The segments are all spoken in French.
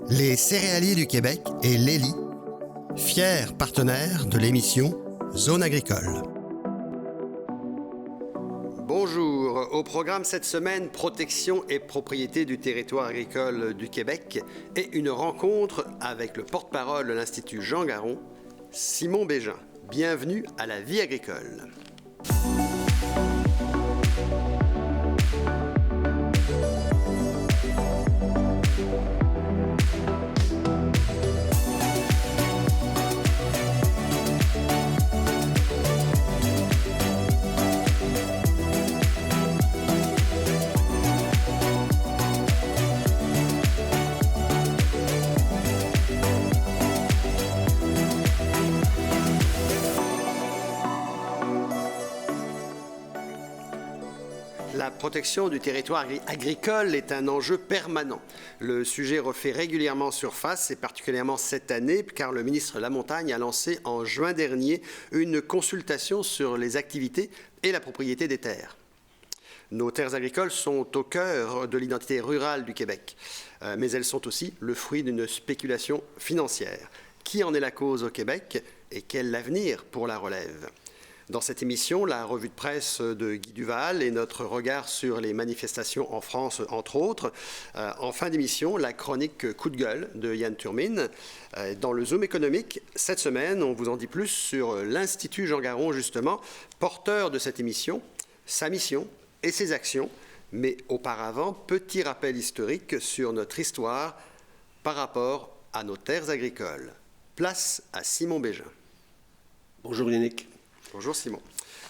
Les céréaliers du Québec et l'ELI, fiers partenaires de l'émission Zone agricole. Bonjour, au programme cette semaine, protection et propriété du territoire agricole du Québec et une rencontre avec le porte-parole de l'Institut Jean Garon, Simon Bégin. Bienvenue à la vie agricole. La protection du territoire agricole est un enjeu permanent. Le sujet refait régulièrement surface, et particulièrement cette année, car le ministre Lamontagne a lancé en juin dernier une consultation sur les activités et la propriété des terres. Nos terres agricoles sont au cœur de l'identité rurale du Québec, mais elles sont aussi le fruit d'une spéculation financière. Qui en est la cause au Québec et quel avenir pour la relève ? Dans cette émission, la revue de presse de Guy Duval et notre regard sur les manifestations en France, entre autres. En fin d'émission, la chronique Coup de gueule de Yann Turmine. Dans le Zoom économique, cette semaine, on vous en dit plus sur l'Institut Jean Garon, justement, porteur de cette émission, sa mission et ses actions. Mais auparavant, petit rappel historique sur notre histoire par rapport à nos terres agricoles. Place à Simon Bégin. Bonjour Yannick. Bonjour Simon.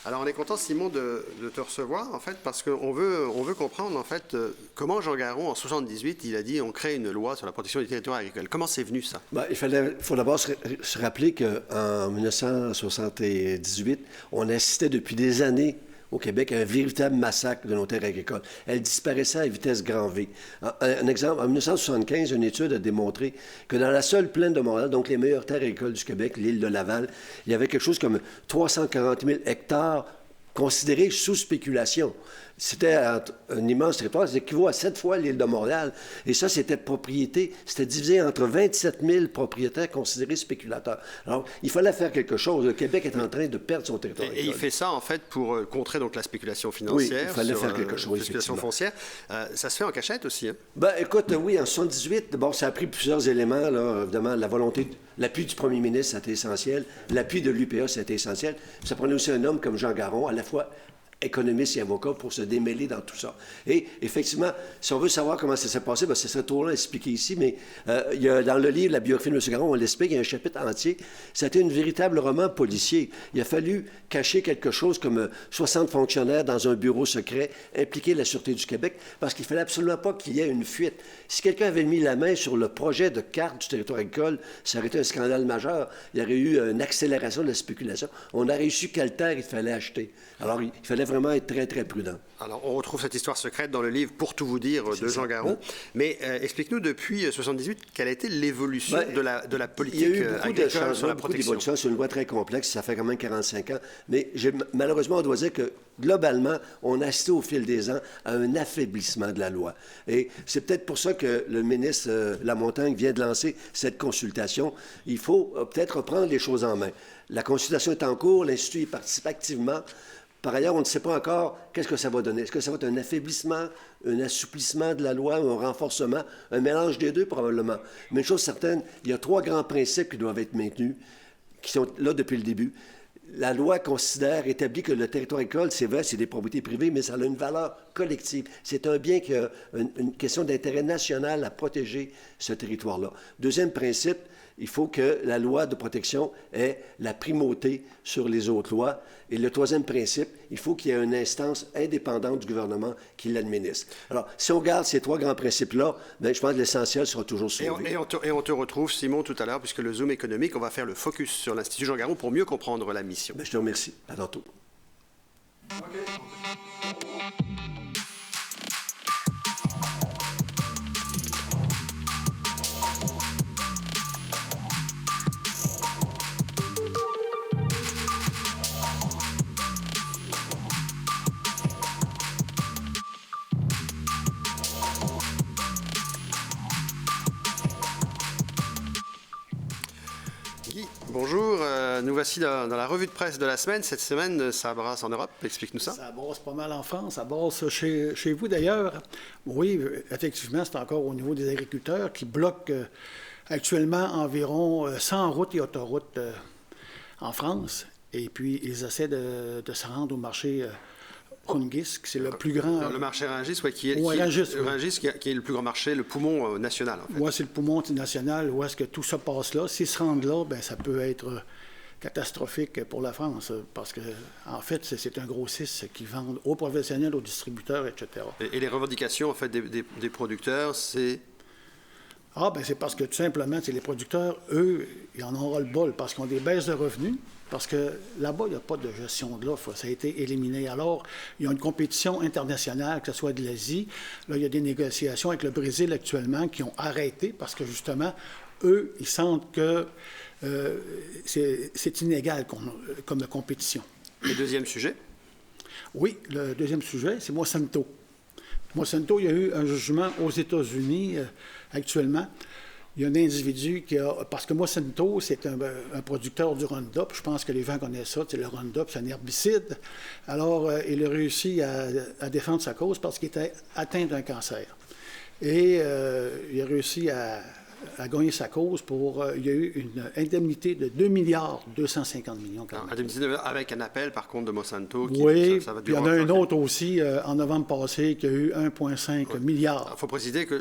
Alors on est content Simon de te recevoir en fait parce qu'on veut comprendre en fait comment Jean Garon en 78 il a dit on crée une loi sur la protection du territoire agricole. Comment c'est venu ça? Il faut d'abord se rappeler qu'en 1978 on assistait depuis des années au Québec à un véritable massacre de nos terres agricoles. Elles disparaissaient à vitesse grand V. Un exemple, en 1975, une étude a démontré que dans la seule plaine de Montréal, donc les meilleures terres agricoles du Québec, l'île de Laval, il y avait quelque chose comme 340 000 hectares considérés sous spéculation. C'était un immense territoire, ça équivaut à 7 fois l'île de Montréal. Et ça, c'était propriété, c'était divisé entre 27 000 propriétaires considérés spéculateurs. Alors, il fallait faire quelque chose. Le Québec est en train de perdre son territoire. Et il fait ça, en fait, pour contrer donc la spéculation financière. Oui, il fallait faire quelque chose, la spéculation foncière. Ça se fait en cachette aussi, hein? Écoute, oui, en 78, ça a pris plusieurs éléments, là. Évidemment, la volonté, l'appui du premier ministre, c'était essentiel. L'appui de l'UPA, c'était essentiel. Ça prenait aussi un homme comme Jean Garon, à la fois économiste et avocat, pour se démêler dans tout ça. Et effectivement, si on veut savoir comment ça s'est passé, ce serait trop long à expliquer ici, mais il y a, dans le livre, la biographie de M. Garon, on l'explique, il y a un chapitre entier. C'était un véritable roman policier. Il a fallu cacher quelque chose comme 60 fonctionnaires dans un bureau secret, impliquer la Sûreté du Québec, parce qu'il ne fallait absolument pas qu'il y ait une fuite. Si quelqu'un avait mis la main sur le projet de carte du territoire agricole, ça aurait été un scandale majeur. Il y aurait eu une accélération de la spéculation. On aurait su quelle terre il fallait acheter. Alors, il fallait vraiment être très, très prudent. Alors, on retrouve cette histoire secrète dans le livre « Pour tout vous dire » de Jean Garon. Mais explique-nous, depuis 1978, quelle a été l'évolution de la politique agricole sur la protection? C'est une loi très complexe, ça fait quand même 45 ans. Mais malheureusement, on doit dire que globalement, on a assisté au fil des ans à un affaiblissement de la loi. Et c'est peut-être pour ça que le ministre Lamontagne vient de lancer cette consultation. Il faut peut-être reprendre les choses en main. La consultation est en cours, l'Institut y participe activement. Par ailleurs, on ne sait pas encore qu'est-ce que ça va donner. Est-ce que ça va être un affaiblissement, un assouplissement de la loi, un renforcement, un mélange des deux probablement. Mais une chose certaine, il y a 3 grands principes qui doivent être maintenus, qui sont là depuis le début. La loi établit que le territoire agricole, c'est vrai, c'est des propriétés privées, mais ça a une valeur collective. C'est un bien qui a une question d'intérêt national à protéger ce territoire-là. Deuxième principe, il faut que la loi de protection ait la primauté sur les autres lois. Et le troisième principe, il faut qu'il y ait une instance indépendante du gouvernement qui l'administre. Alors, si on garde ces 3 grands principes-là, je pense que l'essentiel sera toujours sauvé. Et on te retrouve, Simon, tout à l'heure, puisque le Zoom économique, on va faire le focus sur l'Institut Jean Garon pour mieux comprendre la mission. Je te remercie. À tantôt. Guy, bonjour. Nous voici dans la revue de presse de la semaine. Cette semaine, ça brasse en Europe. Explique-nous ça. Ça brasse pas mal en France. Ça brasse chez vous d'ailleurs. Oui, effectivement, c'est encore au niveau des agriculteurs qui bloquent actuellement environ 100 routes et autoroutes en France. Et puis, ils essaient de se rendre au marché Rungis, c'est le plus grand... Le marché Rungis, ouais, qui est le plus grand marché, le poumon national, en fait. Oui, c'est le poumon national. Où est-ce que tout ça passe là? S'ils se rendent là, bien, ça peut être catastrophique pour la France, parce que, en fait, c'est un grossiste qui vend aux professionnels, aux distributeurs, etc. Et les revendications, en fait, des producteurs, c'est... Ah, bien, c'est parce que, tout simplement, les producteurs, eux, ils en ont ras le bol, parce qu'ils ont des baisses de revenus. Parce que là-bas, il n'y a pas de gestion de l'offre. Ça a été éliminé. Alors, il y a une compétition internationale, que ce soit de l'Asie. Là, il y a des négociations avec le Brésil actuellement qui ont arrêté parce que, justement, eux, ils sentent que c'est inégal comme compétition. Le deuxième sujet? Oui, le deuxième sujet, c'est Monsanto. Monsanto, il y a eu un jugement aux États-Unis actuellement. Il y a un individu qui a... Parce que Monsanto, c'est un producteur du Roundup. Je pense que les gens connaissent ça. Le Roundup, c'est un herbicide. Alors, il a réussi à défendre sa cause parce qu'il était atteint d'un cancer. Et il a réussi à gagner sa cause il y a eu une indemnité de 2 milliards 250 millions. Indemnité avec un appel, par contre, de Monsanto. Oui, puis il y en a un autre aussi, en novembre passé, qui a eu 1,5 milliard. Il faut préciser que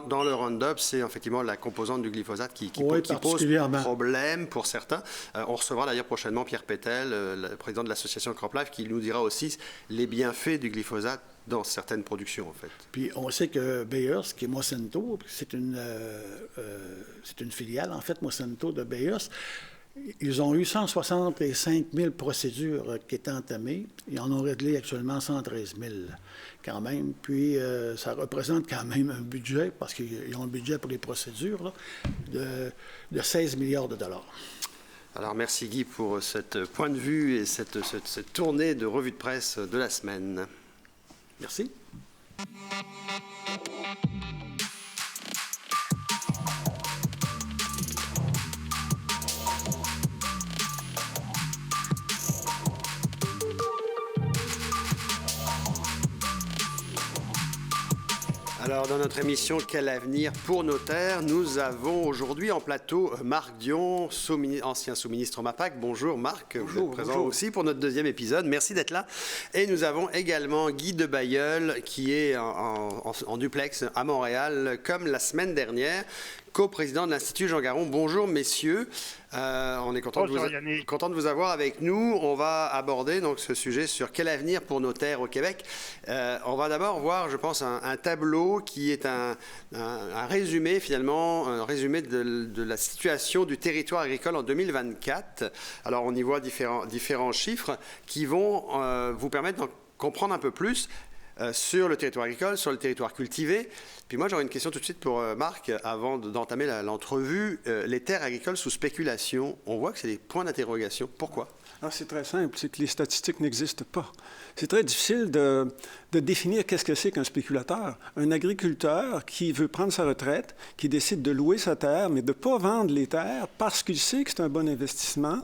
dans le Roundup, c'est effectivement la composante du glyphosate qui pose problème pour certains. On recevra d'ailleurs prochainement Pierre Pétel, le président de l'association CropLife, qui nous dira aussi les bienfaits du glyphosate dans certaines productions, en fait. Puis on sait que Bayers, qui est Monsanto, c'est une filiale, en fait, Monsanto de Bayers. Ils ont eu 165 000 procédures qui étaient entamées. Ils en ont réglé actuellement 113 000 quand même. Puis ça représente quand même un budget, parce qu'ils ont un budget pour les procédures, là, de 16 milliards de dollars. Alors merci Guy pour ce point de vue et cette tournée de revue de presse de la semaine. Merci. Alors, dans notre émission Quel avenir pour nos terres, nous avons aujourd'hui en plateau Marc Dion, ancien sous-ministre au MAPAC. Bonjour Marc, vous êtes présent aussi pour notre deuxième épisode. Merci d'être là. Et nous avons également Guy de Bailleul qui est en duplex à Montréal, comme la semaine dernière, co-président de l'Institut Jean Garon. Bonjour messieurs. On est content de vous avoir avec nous. On va aborder donc ce sujet sur quel avenir pour nos terres au Québec. On va d'abord voir, je pense, un tableau qui est un résumé finalement, un résumé de la situation du territoire agricole en 2024. Alors on y voit différents chiffres qui vont vous permettre d'en comprendre un peu plus sur le territoire agricole, sur le territoire cultivé. Puis moi, j'aurais une question tout de suite pour Marc, avant d'entamer l'entrevue. Les terres agricoles sous spéculation, on voit que c'est des points d'interrogation. Pourquoi? Alors, c'est très simple, c'est que les statistiques n'existent pas. C'est très difficile de définir qu'est-ce que c'est qu'un spéculateur. Un agriculteur qui veut prendre sa retraite, qui décide de louer sa terre, mais de ne pas vendre les terres parce qu'il sait que c'est un bon investissement,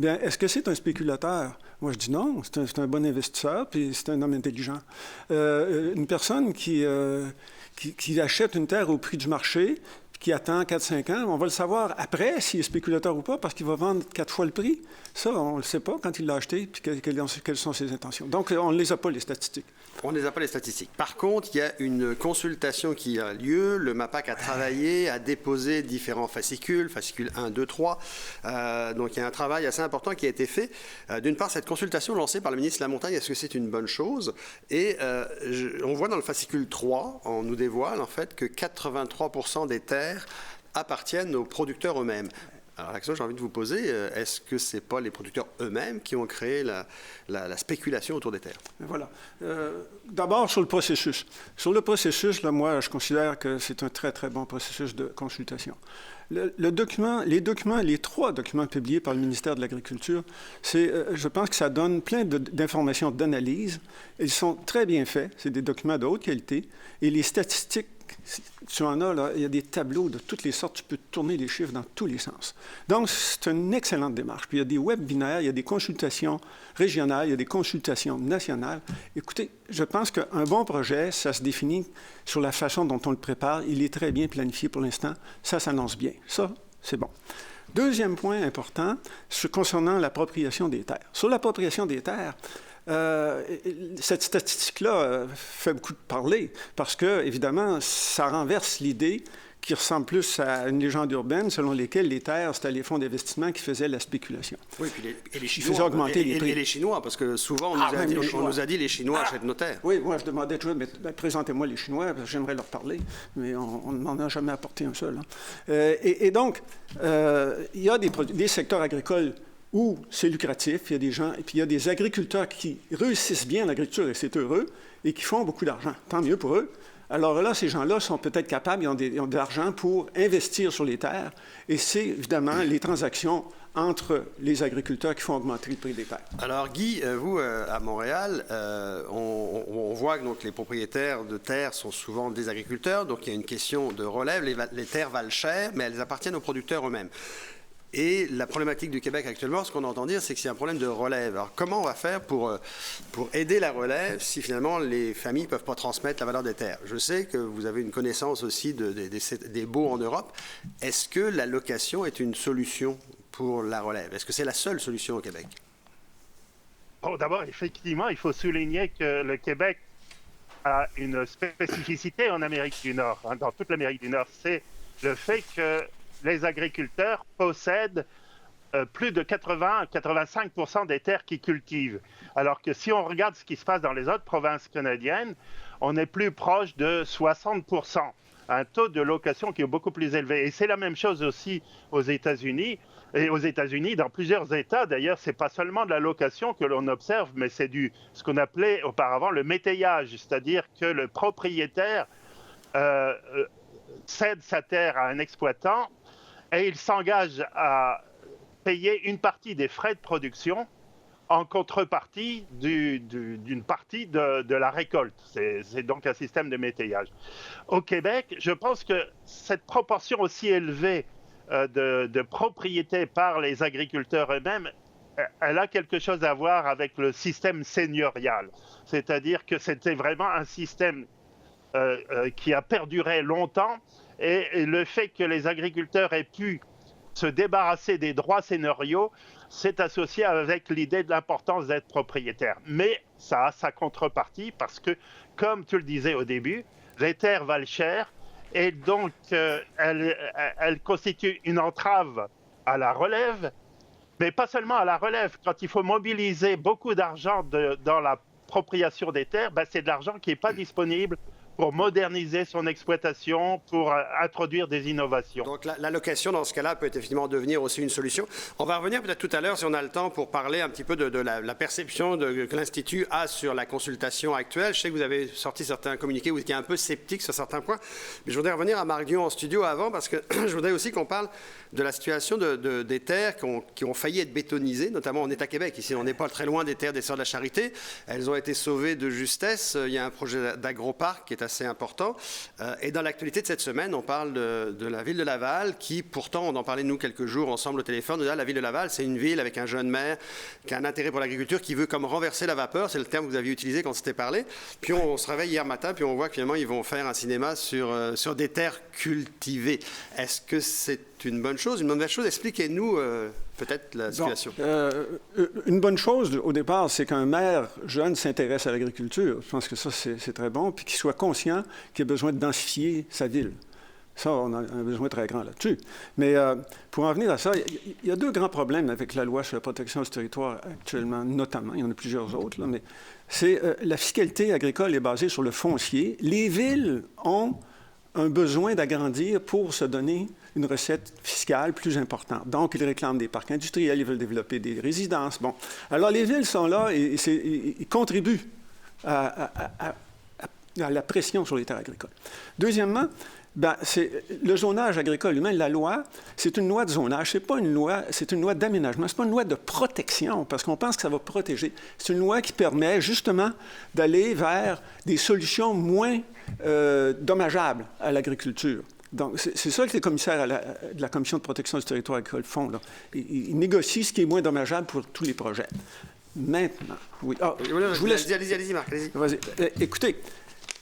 bien, est-ce que c'est un spéculateur? Moi, je dis non, c'est un bon investisseur, puis c'est un homme intelligent. Une personne qui achète une terre au prix du marché, qui attend 4-5 ans, on va le savoir après s'il est spéculateur ou pas, parce qu'il va vendre 4 fois le prix. Ça, on ne le sait pas quand il l'a acheté, puis quelles sont ses intentions. Donc, on ne les a pas, les statistiques. On ne les a pas, les statistiques. Par contre, il y a une consultation qui a lieu. Le MAPAC a travaillé, a déposé différents fascicules 1, 2, 3. Donc, il y a un travail assez important qui a été fait. D'une part, cette consultation lancée par le ministre Lamontagne, est-ce que c'est une bonne chose? Et on voit dans le fascicule 3, on nous dévoile en fait que 83% des terres appartiennent aux producteurs eux-mêmes. Alors, la question que j'ai envie de vous poser, est-ce que ce n'est pas les producteurs eux-mêmes qui ont créé la spéculation autour des terres? Voilà. D'abord, sur le processus. Sur le processus, là, moi, je considère que c'est un très, très bon processus de consultation. les trois documents publiés par le ministère de l'Agriculture, je pense que ça donne plein d'informations d'analyse. Ils sont très bien faits. C'est des documents de haute qualité. Et les statistiques, tu en as, là, il y a des tableaux de toutes les sortes. Tu peux tourner les chiffres dans tous les sens. Donc, c'est une excellente démarche. Puis, il y a des webinaires, il y a des consultations régionales, il y a des consultations nationales. Écoutez, je pense qu'un bon projet, ça se définit sur la façon dont on le prépare. Il est très bien planifié pour l'instant. Ça s'annonce bien. Ça, c'est bon. Deuxième point important, c'est concernant l'appropriation des terres. Sur l'appropriation des terres, cette statistique-là fait beaucoup de parler parce que, évidemment, ça renverse l'idée qui ressemble plus à une légende urbaine selon laquelle les terres, c'était les fonds d'investissement qui faisaient la spéculation. Oui, puis les Ils Chinois. faisaient augmenter les prix. Et les Chinois, parce que souvent, on nous a dit les Chinois achètent nos terres. Oui, moi, je demandais toujours, mais présentez-moi les Chinois, parce que j'aimerais leur parler, mais on ne m'en a jamais apporté un seul. Hein. Et donc, il y a des secteurs agricoles où c'est lucratif, il y a des gens, et puis il y a des agriculteurs qui réussissent bien l'agriculture, et c'est heureux, et qui font beaucoup d'argent. Tant mieux pour eux. Alors là, ces gens-là sont peut-être capables, ils ont de l'argent pour investir sur les terres, et c'est évidemment les transactions entre les agriculteurs qui font augmenter le prix des terres. Alors Guy, vous, à Montréal, on voit que donc, les propriétaires de terres sont souvent des agriculteurs, donc il y a une question de relève, les terres valent cher, mais elles appartiennent aux producteurs eux-mêmes. Et la problématique du Québec actuellement, ce qu'on entend dire, c'est que c'est un problème de relève. Alors, comment on va faire pour aider la relève si finalement les familles ne peuvent pas transmettre la valeur des terres? Je sais que vous avez une connaissance aussi des baux en Europe. Est-ce que la location est une solution pour la relève? Est-ce que c'est la seule solution au Québec? Bon, d'abord, effectivement, il faut souligner que le Québec a une spécificité en Amérique du Nord, hein, dans toute l'Amérique du Nord. C'est le fait que les agriculteurs possèdent plus de 80-85% des terres qu'ils cultivent. Alors que si on regarde ce qui se passe dans les autres provinces canadiennes, on est plus proche de 60%. Un taux de location qui est beaucoup plus élevé. Et c'est la même chose aussi aux États-Unis. Et aux États-Unis, dans plusieurs États, d'ailleurs, c'est pas seulement de la location que l'on observe, mais c'est ce qu'on appelait auparavant le métayage, c'est-à-dire que le propriétaire cède sa terre à un exploitant et il s'engage à payer une partie des frais de production en contrepartie d'une partie de la récolte. C'est donc un système de métayage. Au Québec, je pense que cette proportion aussi élevée de propriété par les agriculteurs eux-mêmes, elle a quelque chose à voir avec le système seigneurial. C'est-à-dire que c'était vraiment un système qui a perduré longtemps et le fait que les agriculteurs aient pu se débarrasser des droits seigneuriaux, c'est associé avec l'idée de l'importance d'être propriétaire. Mais ça a sa contrepartie parce que, comme tu le disais au début, les terres valent cher et donc elles constituent une entrave à la relève, mais pas seulement à la relève. Quand il faut mobiliser beaucoup d'argent dans l'appropriation des terres, c'est de l'argent qui n'est pas disponible pour moderniser son exploitation, pour introduire des innovations. Donc la location, dans ce cas-là, peut effectivement devenir aussi une solution. On va revenir peut-être tout à l'heure, si on a le temps, pour parler un petit peu de la perception que l'Institut a sur la consultation actuelle. Je sais que vous avez sorti certains communiqués où vous étiez un peu sceptique sur certains points, mais je voudrais revenir à Marc Dion en studio avant, parce que je voudrais aussi qu'on parle de la situation des terres qui ont failli être bétonisées, notamment en État-Québec. Ici, on n'est pas très loin des terres des Sœurs de la Charité. Elles ont été sauvées de justesse. Il y a un projet d'agroparc qui est assez important. Et dans l'actualité de cette semaine, on parle de la ville de Laval, qui pourtant, on en parlait nous quelques jours ensemble au téléphone, la ville de Laval, c'est une ville avec un jeune maire qui a un intérêt pour l'agriculture, qui veut comme renverser la vapeur, c'est le terme que vous aviez utilisé quand c'était parlé. Puis on se réveille hier matin, puis on voit que finalement, ils vont faire un cinéma sur des terres cultivées. Est-ce que c'est une bonne chose, une mauvaise chose? Expliquez-nous peut-être la situation. Une bonne chose, au départ, c'est qu'un maire jeune s'intéresse à l'agriculture. Je pense que ça, c'est très bon. Puis qu'il soit conscient qu'il a besoin de densifier sa ville. Ça, on a un besoin très grand là-dessus. Mais pour en venir à ça, il y a deux grands problèmes avec la loi sur la protection du territoire actuellement, notamment. Il y en a plusieurs autres, là, mais c'est la fiscalité agricole est basée sur le foncier. Les villes ont un besoin d'agrandir pour se donner une recette fiscale plus importante. Donc, ils réclament des parcs industriels, ils veulent développer des résidences. Bon. Alors, les villes sont là et ils contribuent à la pression sur les terres agricoles. Deuxièmement, Ben, c'est le zonage agricole lui-même, la loi, c'est une loi de zonage, c'est pas une loi, c'est une loi d'aménagement, c'est pas une loi de protection, parce qu'on pense que ça va protéger. C'est une loi qui permet justement d'aller vers des solutions moins dommageables à l'agriculture. Donc, c'est ça que les commissaires de la Commission de protection du territoire agricole font, là. Ils négocient ce qui est moins dommageable pour tous les projets. Maintenant, oui. Ah, je vous laisse... Allez-y, Marc, allez-y. Vas-y. Écoutez,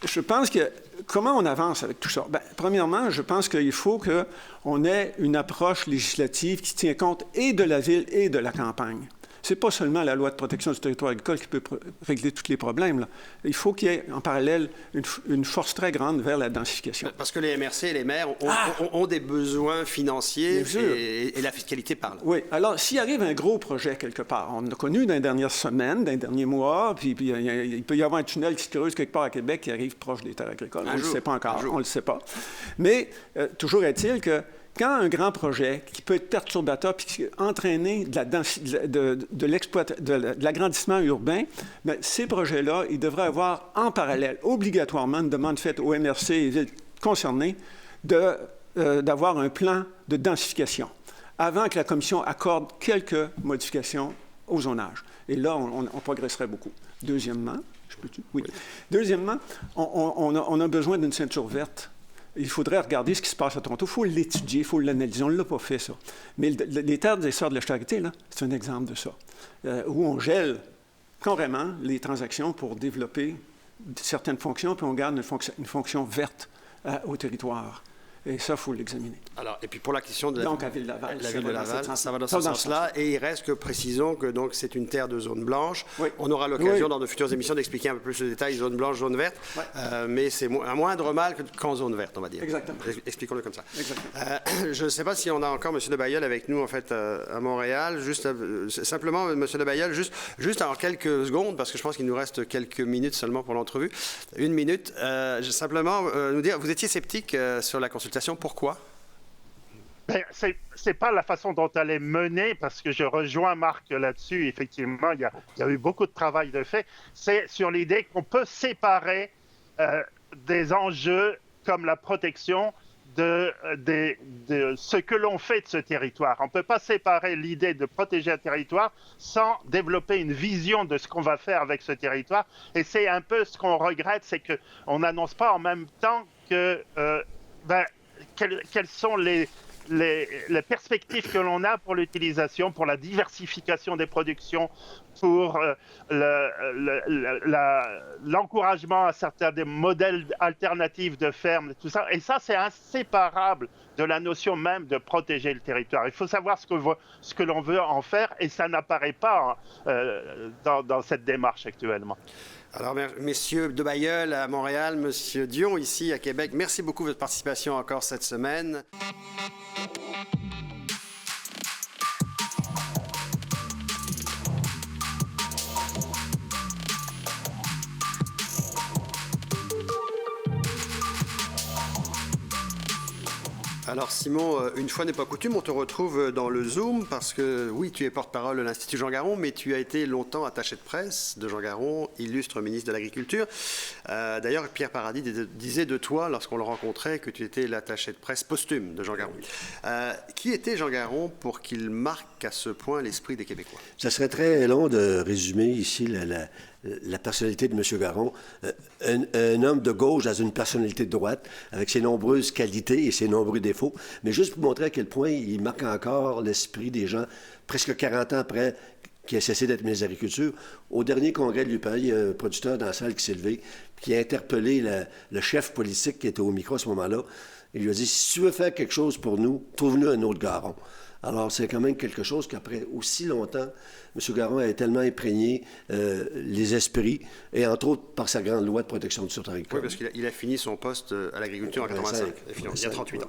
je pense que... Comment on avance avec tout ça? Bien, premièrement, je pense qu'il faut qu'on ait une approche législative qui tient compte et de la ville et de la campagne. Ce n'est pas seulement la loi de protection du territoire agricole qui peut régler tous les problèmes, là. Il faut qu'il y ait en parallèle une force très grande vers la densification. Parce que les MRC et les maires ont des besoins financiers et la fiscalité parle. Oui. Alors, s'il arrive un gros projet quelque part, on a connu dans les dernières semaines, dans les derniers mois, puis il peut y avoir un tunnel qui se creuse quelque part à Québec qui arrive proche des terres agricoles. On ne le sait pas encore. On ne le sait pas. Mais toujours est-il que quand un grand projet qui peut être perturbateur puis qui entraîner de l'agrandissement urbain, bien, ces projets-là, ils devraient avoir en parallèle, obligatoirement, une demande faite aux MRC et villes concernées d'avoir un plan de densification avant que la Commission accorde quelques modifications au zonage. Et là, on progresserait beaucoup. Deuxièmement, oui. Deuxièmement, on a besoin d'une ceinture verte. Il faudrait regarder ce qui se passe à Toronto. Il faut l'étudier, il faut l'analyser. On ne l'a pas fait, ça. Mais les terres des Sœurs de la Charité, là, c'est un exemple de ça. Où on gèle carrément les transactions pour développer certaines fonctions, puis on garde une fonction verte au territoire. Et ça, il faut l'examiner. Alors, et puis pour la question de donc, à Ville-Laval, la ville de Laval, ça va dans ce sens-là. Et il reste que précisons que donc c'est une terre de zone blanche. Oui. On aura l'occasion dans de futures émissions d'expliquer un peu plus le détail, zone blanche, zone verte. Oui. Mais c'est un moindre mal qu'en zone verte, on va dire. Exactement. Expliquons-le comme ça. Exactement. Je ne sais pas si on a encore M. de Bailleul avec nous, en fait, à Montréal. Simplement, M. de Bailleul, juste en quelques secondes, parce que je pense qu'il nous reste quelques minutes seulement pour l'entrevue. Une minute. Simplement, nous dire, vous étiez sceptique sur la consultation. Pourquoi? C'est pas la façon dont elle est menée, parce que je rejoins Marc là-dessus. Effectivement, il y a eu beaucoup de travail de fait. C'est sur l'idée qu'on peut séparer des enjeux comme la protection de ce que l'on fait de ce territoire. On ne peut pas séparer l'idée de protéger un territoire sans développer une vision de ce qu'on va faire avec ce territoire. Et c'est un peu ce qu'on regrette, c'est qu'on n'annonce pas en même temps que... quelles sont les perspectives que l'on a pour l'utilisation, pour la diversification des productions, pour l'encouragement à certains des modèles alternatifs de ferme, tout ça. Et ça, c'est inséparable de la notion même de protéger le territoire. Il faut savoir ce que l'on veut en faire, et ça n'apparaît pas dans cette démarche actuellement. Alors, messieurs de Bailleul à Montréal, monsieur Dion ici à Québec, merci beaucoup de votre participation encore cette semaine. Alors Simon, une fois n'est pas coutume, on te retrouve dans le Zoom parce que oui, tu es porte-parole de l'Institut Jean Garon, mais tu as été longtemps attaché de presse de Jean Garon, illustre ministre de l'Agriculture. D'ailleurs, Pierre Paradis disait de toi, lorsqu'on le rencontrait, que tu étais l'attaché de presse posthume de Jean Garon. Qui était Jean Garon pour qu'il marque à ce point l'esprit des Québécois? Ça serait très long de résumer ici la personnalité de M. Garon. Un homme de gauche dans une personnalité de droite, avec ses nombreuses qualités et ses nombreux défauts. Mais juste pour montrer à quel point il marque encore l'esprit des gens, presque 40 ans après qui a cessé d'être ministre de l'Agriculture. Au dernier congrès de l'UPA, il y a un producteur dans la salle qui s'est levé, qui a interpellé le chef politique qui était au micro à ce moment-là. Il lui a dit, si tu veux faire quelque chose pour nous, trouve-nous un autre Garon. Alors, c'est quand même quelque chose qu'après aussi longtemps, M. Garon a tellement imprégné les esprits, et entre autres par sa grande loi de protection du territoire agricole. Oui, parce qu'il a fini son poste à l'agriculture en 85, il y a 38 ans.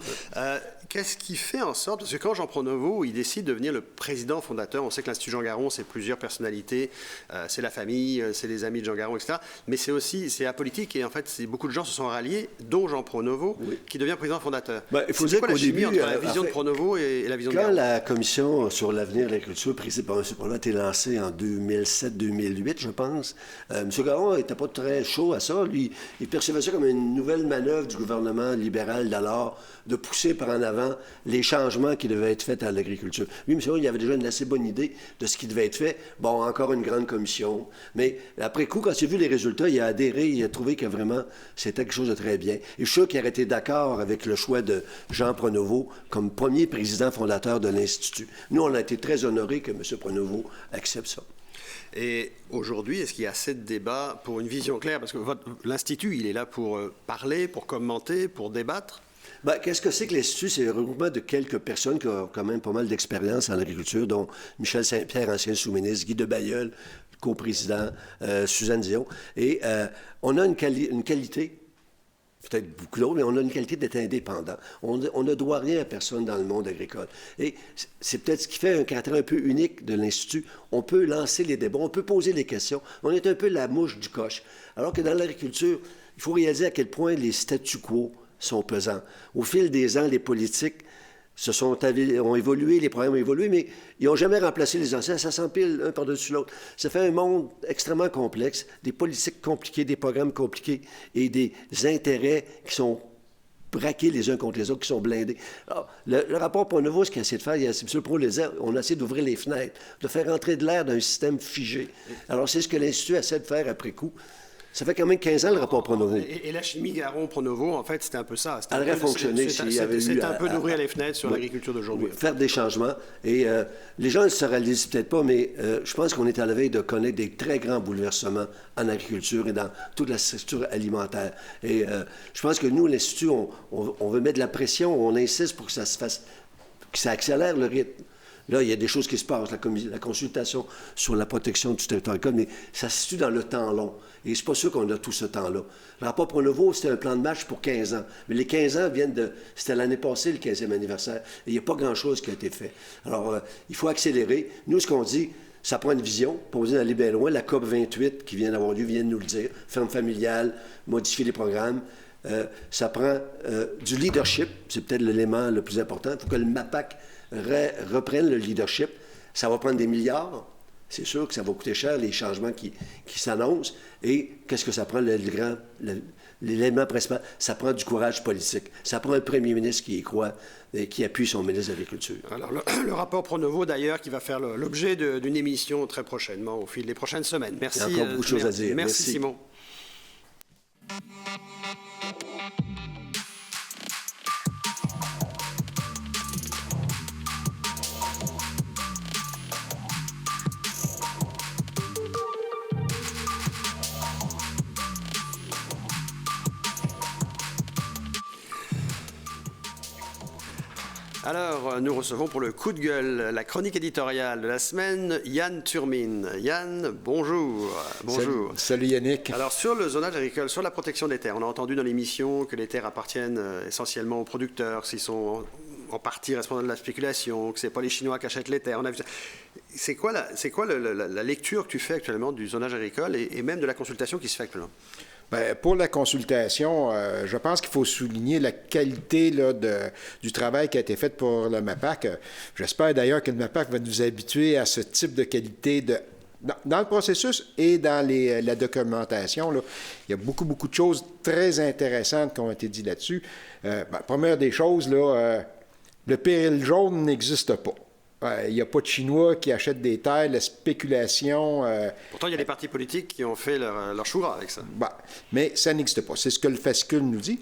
Qu'est-ce qui fait en sorte, parce que quand Jean Pronovo, il décide de devenir le président fondateur, on sait que l'Institut Jean Garon, c'est plusieurs personnalités, c'est la famille, c'est les amis de Jean Garon, etc. Mais c'est apolitique, et en fait, beaucoup de gens se sont ralliés, dont Jean Pronovo, qui devient président fondateur. Il faut dire qu'au début, entre la vision de Pronovo et la vision de Garon? la commission sur l'avenir de l'agriculture, ce programme a été lancé en 2007-2008, je pense. M. Garon n'était pas très chaud à ça. Lui, il percevait ça comme une nouvelle manœuvre du gouvernement libéral d'alors de pousser par en avant les changements qui devaient être faits à l'agriculture. Lui, M. Garon, il avait déjà une assez bonne idée de ce qui devait être fait. Bon, encore une grande commission. Mais après coup, quand il a vu les résultats, il a adhéré, il a trouvé que vraiment, c'était quelque chose de très bien. Et je suis sûr qu'il aurait été d'accord avec le choix de Jean Pronovo comme premier président fondateur de l'Institut. Nous, on a été très honorés que M. Pronovo accepte ça. Et aujourd'hui, est-ce qu'il y a assez de débats pour une vision claire? Parce que l'Institut, il est là pour parler, pour commenter, pour débattre. Bien, qu'est-ce que c'est que l'Institut? C'est le regroupement de quelques personnes qui ont quand même pas mal d'expérience en agriculture, dont Michel Saint-Pierre, ancien sous-ministre, Guy de Bailleul, co-président, Suzanne Dion. Et on a une qualité, peut-être beaucoup d'autres, mais on a une qualité d'être indépendant. On ne doit rien à personne dans le monde agricole. Et c'est peut-être ce qui fait un caractère un peu unique de l'Institut. On peut lancer les débats, on peut poser les questions. On est un peu la mouche du coche. Alors que dans l'agriculture, il faut réaliser à quel point les statu quo sont pesants. Au fil des ans, les politiques ont évolué, les programmes ont évolué, mais ils n'ont jamais remplacé les anciens. Ça s'empile un par-dessus l'autre. Ça fait un monde extrêmement complexe, des politiques compliquées, des programmes compliqués et des intérêts qui sont braqués les uns contre les autres, qui sont blindés. Alors, le rapport Pronovo, ce qu'il a essayé de faire, M. Pro le disait, on a essayé d'ouvrir les fenêtres, de faire entrer de l'air dans un système figé. Alors, c'est ce que l'Institut essaie de faire après coup. Ça fait quand même 15 ans, le rapport Pronovo. Et la chimie Garon-Pronovo, en fait, c'était un peu ça. Elle aurait fonctionné s'il y avait eu... C'est un peu d'ouvrir les fenêtres sur l'agriculture d'aujourd'hui. Faire des changements. Et les gens ne se réalisent peut-être pas, mais je pense qu'on est à la veille de connaître des très grands bouleversements en agriculture et dans toute la structure alimentaire. Et je pense que nous, l'Institut, on veut mettre de la pression, on insiste pour que ça se fasse, que ça accélère le rythme. Là, il y a des choses qui se passent, la consultation sur la protection du territoire agricole, mais ça se situe dans le temps long. Et c'est pas sûr qu'on a tout ce temps-là. Le rapport Pronovo, c'était un plan de match pour 15 ans. Mais les 15 ans viennent de... C'était l'année passée, le 15e anniversaire. Et il n'y a pas grand-chose qui a été fait. Alors, il faut accélérer. Nous, ce qu'on dit, ça prend une vision. Pour vous aller bien loin, la COP 28 qui vient d'avoir lieu vient de nous le dire. Ferme familiale, modifier les programmes. Ça prend du leadership. C'est peut-être l'élément le plus important. Il faut que le MAPAC reprennent le leadership. Ça va prendre des milliards. C'est sûr que ça va coûter cher, les changements qui s'annoncent. Et qu'est-ce que ça prend, l'élément principal? Ça prend du courage politique. Ça prend un premier ministre qui y croit et qui appuie son ministre de l'Agriculture. Alors, le rapport Pronovo, d'ailleurs, qui va faire l'objet d'une émission très prochainement, au fil des prochaines semaines. Merci. Il y a encore beaucoup de choses à dire. Merci, Simon. Alors, nous recevons pour le coup de gueule la chronique éditoriale de la semaine, Yann Turmine. Yann, bonjour. Bonjour. Salut Yannick. Alors, sur le zonage agricole, sur la protection des terres, on a entendu dans l'émission que les terres appartiennent essentiellement aux producteurs, s'ils sont en partie responsables de la spéculation, que ce n'est pas les Chinois qui achètent les terres. C'est quoi la lecture que tu fais actuellement du zonage agricole et même de la consultation qui se fait actuellement? Bien, pour la consultation, je pense qu'il faut souligner la qualité là, du travail qui a été fait pour le MAPAC. J'espère d'ailleurs que le MAPAC va nous habituer à ce type de qualité dans le processus et dans la documentation. Là. Il y a beaucoup de choses très intéressantes qui ont été dites là-dessus. Première des choses, là, le péril jaune n'existe pas. Il n'y a pas de Chinois qui achètent des terres, la spéculation... Pourtant, il y a des partis politiques qui ont fait leur choura avec ça. Mais ça n'existe pas. C'est ce que le fascicule nous dit.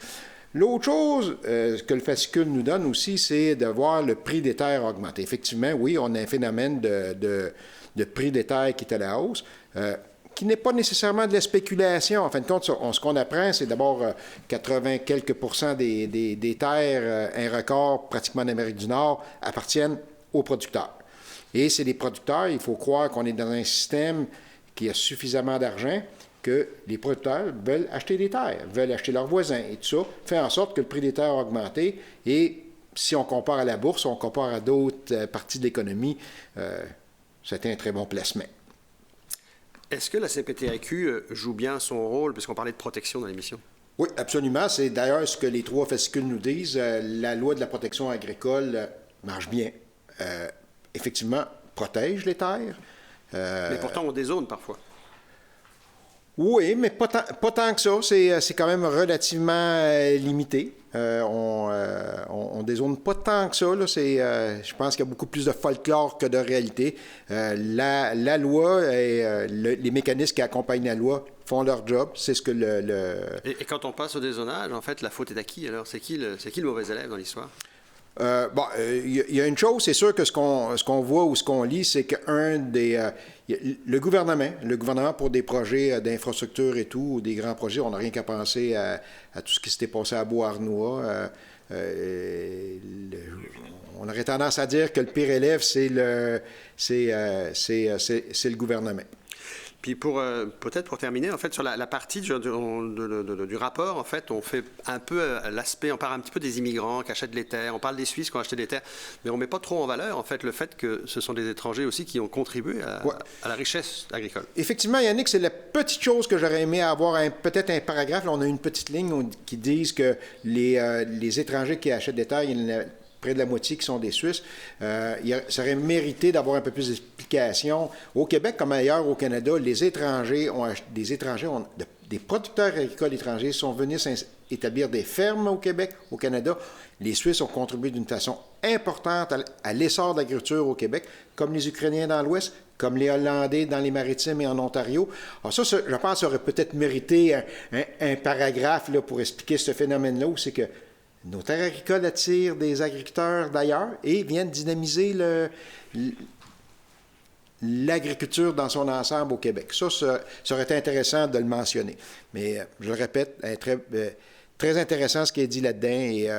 L'autre chose que le fascicule nous donne aussi, c'est de voir le prix des terres augmenter. Effectivement, oui, on a un phénomène de prix des terres qui est à la hausse, qui n'est pas nécessairement de la spéculation. En fin de compte, ce qu'on apprend, c'est d'abord 80 quelques % des terres, un record pratiquement en Amérique du Nord, appartiennent aux producteurs. Et c'est les producteurs, il faut croire qu'on est dans un système qui a suffisamment d'argent que les producteurs veulent acheter des terres, veulent acheter leurs voisins. Et tout ça fait en sorte que le prix des terres a augmenté. Et si on compare à la bourse, on compare à d'autres parties de l'économie, c'était un très bon placement. Est-ce que la CPTAQ joue bien son rôle, puisqu'on parlait de protection dans l'émission? Oui, absolument. C'est d'ailleurs ce que les trois fascicules nous disent. La loi de la protection agricole marche bien. effectivement, protègent les terres. Mais pourtant, on dézone parfois. Oui, mais pas tant que ça. C'est quand même relativement limité. On dézone pas tant que ça. Là. Je pense qu'il y a beaucoup plus de folklore que de réalité. La loi et les mécanismes qui accompagnent la loi font leur job. C'est ce que Et quand on passe au dézonage, en fait, la faute est à qui alors? C'est qui le mauvais élève dans l'histoire? Il y a une chose, c'est sûr que ce qu'on voit ou ce qu'on lit, c'est le gouvernement pour des projets d'infrastructure et tout, ou des grands projets, on n'a rien qu'à penser à tout ce qui s'était passé à Beauharnois. On aurait tendance à dire que le pire élève, c'est le gouvernement. Puis peut-être pour terminer, en fait, sur la partie du rapport, en fait, on fait un peu l'aspect, on parle un petit peu des immigrants qui achètent les terres, on parle des Suisses qui ont acheté des terres, mais on ne met pas trop en valeur, en fait, le fait que ce sont des étrangers aussi qui ont contribué à la richesse agricole. Effectivement, Yannick, c'est la petite chose que j'aurais aimé avoir, peut-être un paragraphe. Là, on a une petite ligne qui dit que les étrangers qui achètent des terres, il y en a près de la moitié qui sont des Suisses. Ça aurait mérité d'avoir un peu plus d'explications. Au Québec, comme ailleurs au Canada, des producteurs agricoles étrangers sont venus établir des fermes au Québec, au Canada. Les Suisses ont contribué d'une façon importante à l'essor de l'agriculture au Québec, comme les Ukrainiens dans l'Ouest, comme les Hollandais dans les Maritimes et en Ontario. Alors ça, je pense, ça aurait peut-être mérité un paragraphe là, pour expliquer ce phénomène-là, où c'est que nos terres agricoles attirent des agriculteurs d'ailleurs et viennent dynamiser l'agriculture dans son ensemble au Québec. Ça aurait été intéressant de le mentionner. Mais je le répète, très intéressant ce qui est dit là-dedans. Et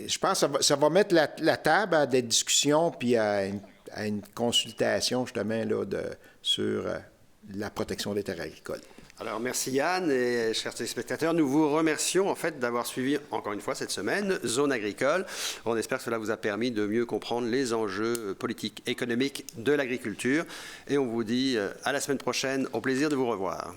je pense que ça va mettre la table à des discussions puis à une consultation justement là, sur la protection des terres agricoles. Alors, merci Yann et chers téléspectateurs, nous vous remercions en fait d'avoir suivi encore une fois cette semaine Zone agricole. On espère que cela vous a permis de mieux comprendre les enjeux politiques, économiques de l'agriculture et on vous dit à la semaine prochaine, au plaisir de vous revoir.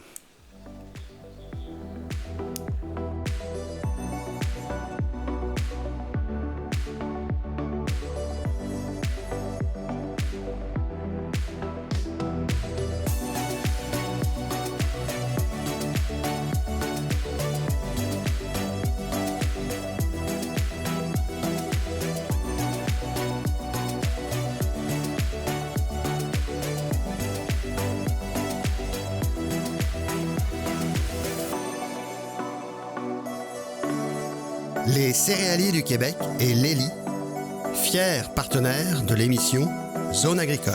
Les Céréaliers du Québec et l'ELI, fiers partenaires de l'émission Zone agricole.